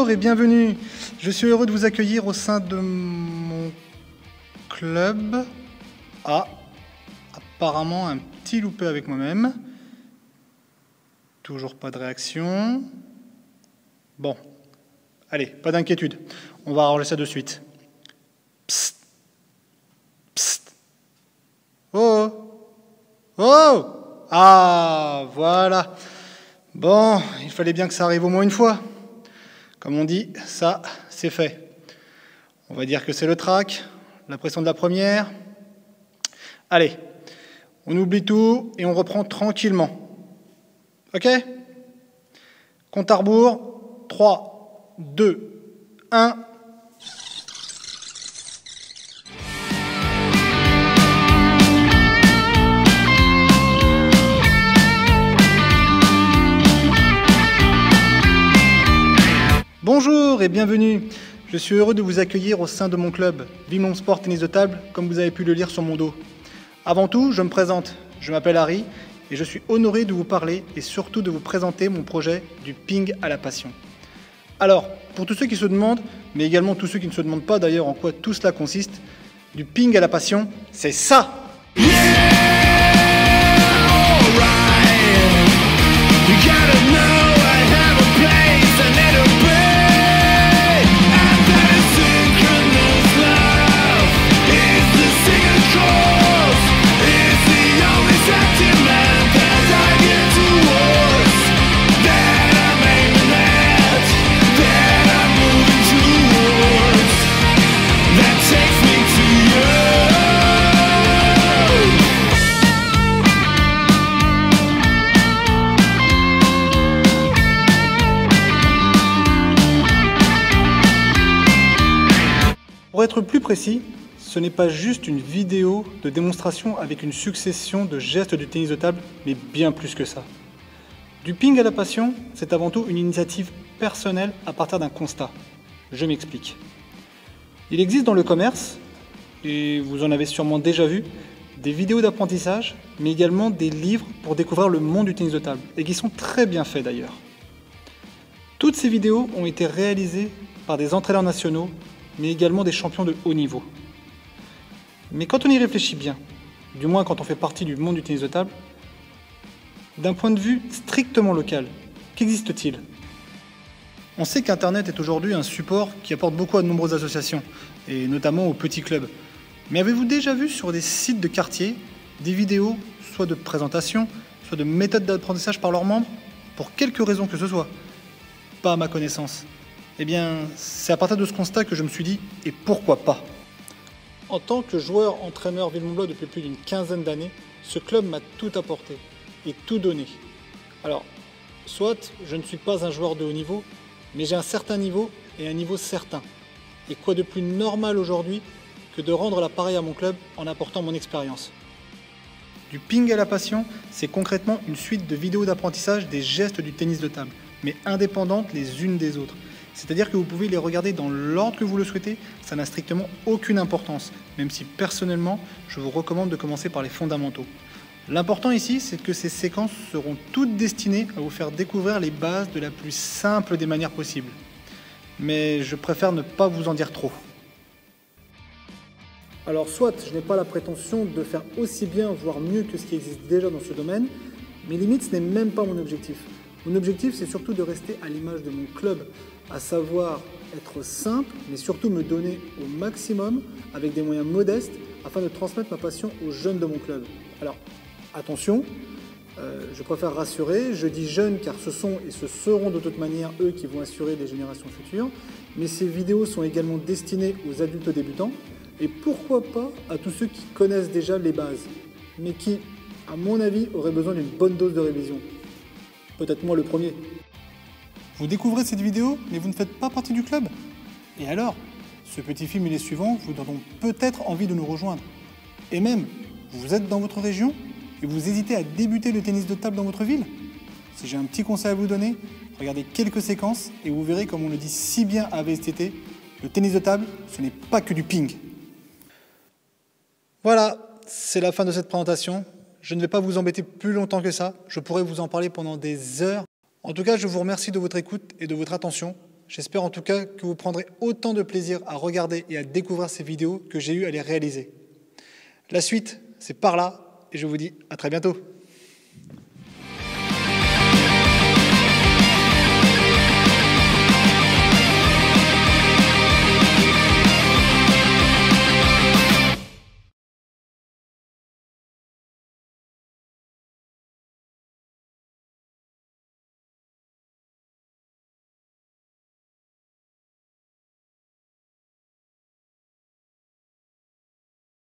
Bonjour et bienvenue. Je suis heureux de vous accueillir au sein de mon club. Ah, apparemment un petit loupé avec moi-même. Toujours pas de réaction. Bon, allez, pas d'inquiétude. On va arranger ça de suite. Psst. Psst. Oh. Oh. Ah, voilà. Bon, il fallait bien que ça arrive au moins une fois. Comme on dit, ça, c'est fait. On va dire que c'est le trac, la pression de la première. Allez, on oublie tout et on reprend tranquillement. Ok? Compte à rebours, 3, 2, 1... Bonjour et bienvenue. Je suis heureux de vous accueillir au sein de mon club, Vimont Sport Tennis de Table, comme vous avez pu le lire sur mon dos. Avant tout, je me présente. Je m'appelle Harry et je suis honoré de vous parler et surtout de vous présenter mon projet du ping à la passion. Alors, pour tous ceux qui se demandent, mais également tous ceux qui ne se demandent pas d'ailleurs en quoi tout cela consiste, du ping à la passion, c'est ça! Pour être plus précis, ce n'est pas juste une vidéo de démonstration avec une succession de gestes du tennis de table, mais bien plus que ça. Du ping à la passion, c'est avant tout une initiative personnelle à partir d'un constat. Je m'explique. Il existe dans le commerce, et vous en avez sûrement déjà vu, des vidéos d'apprentissage, mais également des livres pour découvrir le monde du tennis de table, et qui sont très bien faits d'ailleurs. Toutes ces vidéos ont été réalisées par des entraîneurs nationaux, mais également des champions de haut niveau. Mais quand on y réfléchit bien, du moins quand on fait partie du monde du tennis de table, d'un point de vue strictement local, qu'existe-t-il? On sait qu'Internet est aujourd'hui un support qui apporte beaucoup à de nombreuses associations, et notamment aux petits clubs. Mais avez-vous déjà vu sur des sites de quartier des vidéos, soit de présentation, soit de méthodes d'apprentissage par leurs membres, pour quelque raison que ce soit? Pas à ma connaissance. Eh bien, c'est à partir de ce constat que je me suis dit, et pourquoi pas? En tant que joueur-entraîneur Villemont-Blois depuis plus d'une quinzaine d'années, ce club m'a tout apporté et tout donné. Alors, soit je ne suis pas un joueur de haut niveau, mais j'ai un certain niveau et un niveau certain. Et quoi de plus normal aujourd'hui que de rendre l'appareil à mon club en apportant mon expérience? Du ping à la passion, c'est concrètement une suite de vidéos d'apprentissage des gestes du tennis de table, mais indépendantes les unes des autres. C'est-à-dire que vous pouvez les regarder dans l'ordre que vous le souhaitez, ça n'a strictement aucune importance, même si personnellement, je vous recommande de commencer par les fondamentaux. L'important ici, c'est que ces séquences seront toutes destinées à vous faire découvrir les bases de la plus simple des manières possibles. Mais je préfère ne pas vous en dire trop. Alors soit je n'ai pas la prétention de faire aussi bien, voire mieux que ce qui existe déjà dans ce domaine, mais limite ce n'est même pas mon objectif. Mon objectif, c'est surtout de rester à l'image de mon club, à savoir être simple, mais surtout me donner au maximum avec des moyens modestes afin de transmettre ma passion aux jeunes de mon club. Alors, attention, je préfère rassurer, je dis jeunes car ce sont et ce seront de toute manière eux qui vont assurer des générations futures, mais ces vidéos sont également destinées aux adultes débutants et pourquoi pas à tous ceux qui connaissent déjà les bases, mais qui, à mon avis, auraient besoin d'une bonne dose de révision. Peut-être moi le premier. Vous découvrez cette vidéo, mais vous ne faites pas partie du club? Et alors, ce petit film et les suivants vous donneront peut-être envie de nous rejoindre. Et même, vous êtes dans votre région et vous hésitez à débuter le tennis de table dans votre ville? Si j'ai un petit conseil à vous donner, regardez quelques séquences et vous verrez comme on le dit si bien à VSTT, le tennis de table, ce n'est pas que du ping. Voilà, c'est la fin de cette présentation. Je ne vais pas vous embêter plus longtemps que ça. Je pourrais vous en parler pendant des heures. En tout cas, je vous remercie de votre écoute et de votre attention. J'espère en tout cas que vous prendrez autant de plaisir à regarder et à découvrir ces vidéos que j'ai eu à les réaliser. La suite, c'est par là, et je vous dis à très bientôt.